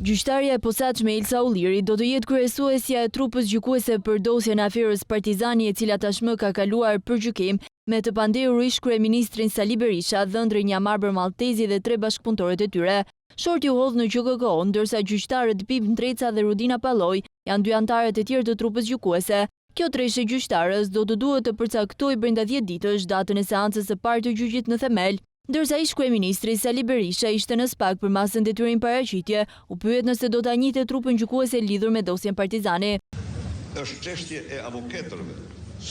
Gjyqtarja e posaçme Ilsa Ulliri do të jetë kryesuesja e trupës gjykuese për dosjen e aferës Partizani, e cila tashmë ka kaluar për gjykim me të pandehur ish kryeministrin Sali Berisha, dhëndrin Njamarbër Maltezi dhe 3 bashkëpunëtorët e tyre. Shorti u hodh në QKK, ndërsa gjyqtarët Pip Ndreca dhe Rudina Palloj janë 2 anëtarët e tjerë të trupës gjykuese. Kjo treshe gjyqtarës do të duhet të përcaktojë brenda 10 ditësh datën e seancës së parë të gjyqit në themel. Ndërsa ish kryeministri Sali Berisha ishte në SPAK për masën detyrim paraqitje, u pyet nëse do ta njihte trupën gjykuese lidhur me dosjen Partizani. Është çështje e avokatërve,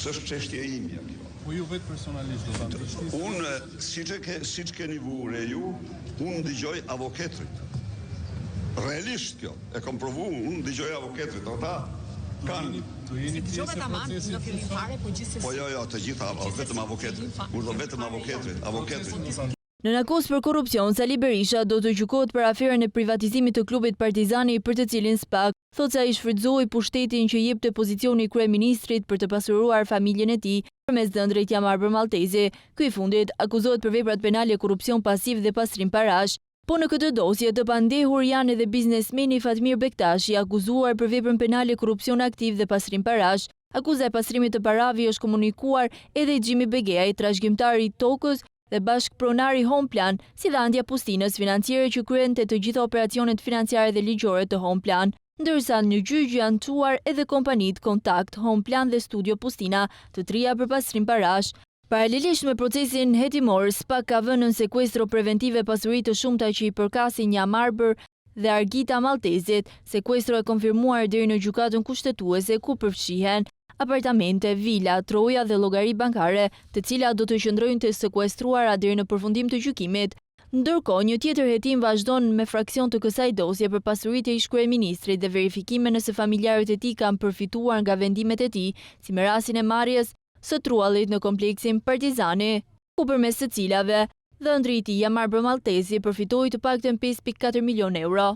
s'është çështje e imja kjo. Po ju vetë personalisht do ta ndryshoni? Unë, siç keni vure ju, unë dëgjoj avokatrit. Realisht kjo, e kam provuar, unë dëgjoj avokatrit, ata kanë Do jeni pjesë e procesit? Po jo, të gjitha, vetëm avokatrit. Urdhë vetëm avokatrit. Në akuzë për korrupsion, Sali Berisha do të gjykohet për aferën e privatizimit të klubit Partizani, për të cilin SPAK thotë se ai shfrytëzoi pushtetin që jepte pozicioni kryeministrit për të pasuruar familjen e tij përmes dhëndrit Njamarbër Maltezi. Ky i fundit akuzohet për veprat penale, korrupsion pasiv dhe pastrim parash. Po në këtë dosje të pandehur janë edhe biznesmeni Fatmir Bektashi, akuzuar për veprën penale, korrupsion aktiv dhe pastrim parash. Akuza e pastrimit të parave është komunikuar edhe Xhimi Begeaj, trashëgimtari i tokës dhe bashkëpronari Home Plan, si dhe Andja Pustinës, financiere që kryente të gjitha operacionet financiare dhe ligjore të Home Plan. Ndërsa në gjyq janë çuar edhe kompanit Kontakt, Home Plan dhe Studio Pustina, të trija për pastrim parash. Paralelisht me procesin hetimor, SPAK ka vënë në sekuestro preventive pasuri të shumta që i përkasin Njamarbër dhe Argita Maltezit, sekuestro e konfirmuar deri në gjykatën kushtetuese, ku përfshihen apartamente, vila, troja dhe llogari bankare, të cilat do të qëndrojnë të sekuestruara deri në përfundim të gjykimit. Ndërkohë, një tjetër hetim vazhdon me fraksion të kësaj dosje për pasuritë e ish kryeministrit dhe verifikime nëse familjarët e tij kanë përfituar nga vendimet e tij, si me rastin e marrjes së truallit në kompleksin Partizani, ku përmes të cilave dhëndri i tij Njamarbër Maltezi përfitoi të paktën 5.4 milion euro.